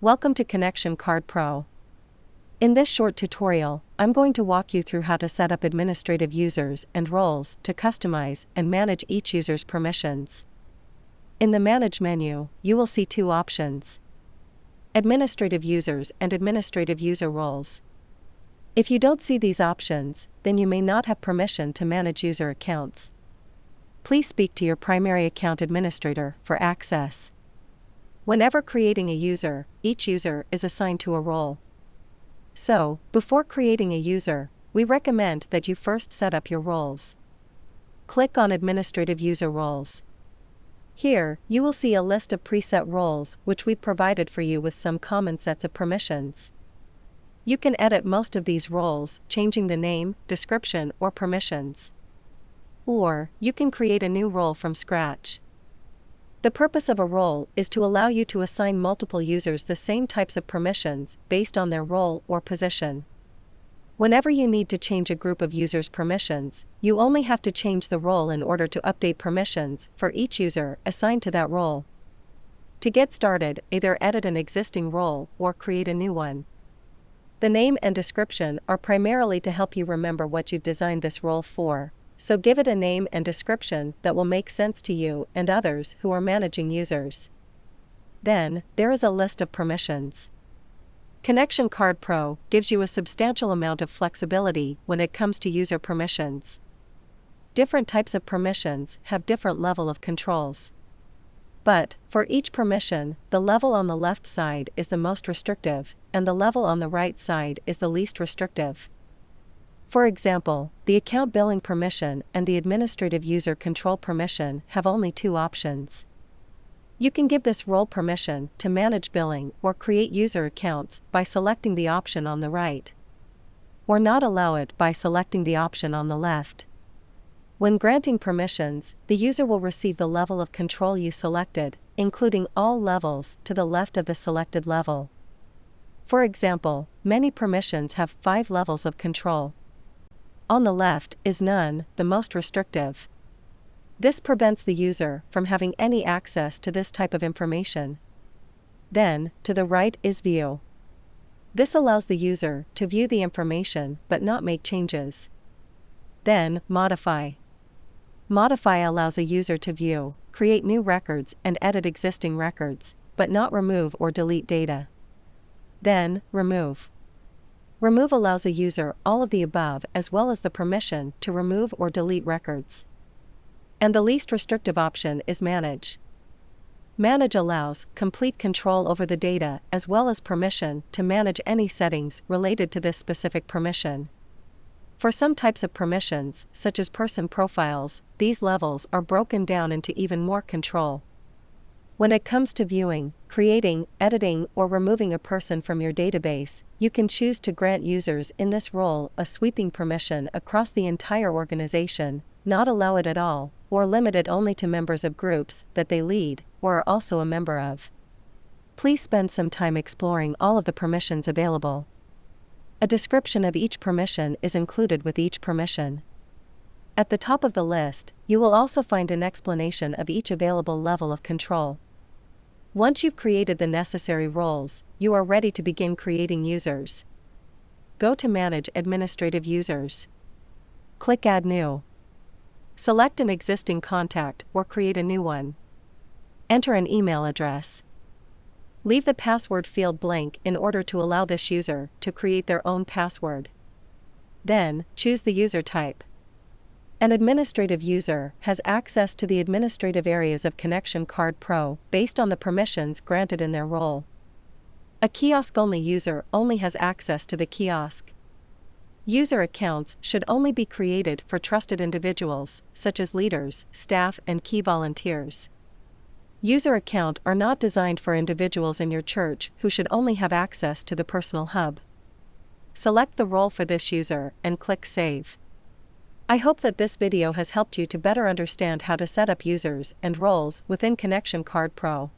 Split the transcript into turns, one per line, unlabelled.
Welcome to Connection Card Pro. In this short tutorial, I'm going to walk you through how to set up administrative users and roles to customize and manage each user's permissions. In the Manage menu, you will see two options: Administrative Users and Administrative User Roles. If you don't see these options, then you may not have permission to manage user accounts. Please speak to your primary account administrator for access. Whenever creating a user, each user is assigned to a role. So, before creating a user, we recommend that you first set up your roles. Click on Administrative User Roles. Here, you will see a list of preset roles which we've provided for you with some common sets of permissions. You can edit most of these roles, changing the name, description, or permissions. Or, you can create a new role from scratch. The purpose of a role is to allow you to assign multiple users the same types of permissions based on their role or position. Whenever you need to change a group of users' permissions, you only have to change the role in order to update permissions for each user assigned to that role. To get started, either edit an existing role or create a new one. The name and description are primarily to help you remember what you've designed this role for, so give it a name and description that will make sense to you and others who are managing users. Then, there is a list of permissions. Connection Card Pro gives you a substantial amount of flexibility when it comes to user permissions. Different types of permissions have different level of controls. But, for each permission, the level on the left side is the most restrictive, and the level on the right side is the least restrictive. For example, the account billing permission and the administrative user control permission have only two options. You can give this role permission to manage billing or create user accounts by selecting the option on the right, or not allow it by selecting the option on the left. When granting permissions, the user will receive the level of control you selected, including all levels to the left of the selected level. For example, many permissions have 5 levels of control. On the left is None, the most restrictive. This prevents the user from having any access to this type of information. Then, to the right is View. This allows the user to view the information but not make changes. Then, Modify. Modify allows a user to view, create new records and edit existing records, but not remove or delete data. Then, Remove. Remove allows a user all of the above as well as the permission to remove or delete records. And the least restrictive option is Manage. Manage allows complete control over the data as well as permission to manage any settings related to this specific permission. For some types of permissions, such as person profiles, these levels are broken down into even more control. When it comes to viewing, creating, editing, or removing a person from your database, you can choose to grant users in this role a sweeping permission across the entire organization, not allow it at all, or limit it only to members of groups that they lead or are also a member of. Please spend some time exploring all of the permissions available. A description of each permission is included with each permission. At the top of the list, you will also find an explanation of each available level of control. Once you've created the necessary roles, you are ready to begin creating users. Go to Manage Administrative Users. Click Add New. Select an existing contact or create a new one. Enter an email address. Leave the password field blank in order to allow this user to create their own password. Then, choose the user type. An administrative user has access to the administrative areas of Connection Card Pro based on the permissions granted in their role. A kiosk-only user only has access to the kiosk. User accounts should only be created for trusted individuals, such as leaders, staff, and key volunteers. User accounts are not designed for individuals in your church who should only have access to the personal hub. Select the role for this user and click Save. I hope that this video has helped you to better understand how to set up users and roles within Connection Card Pro.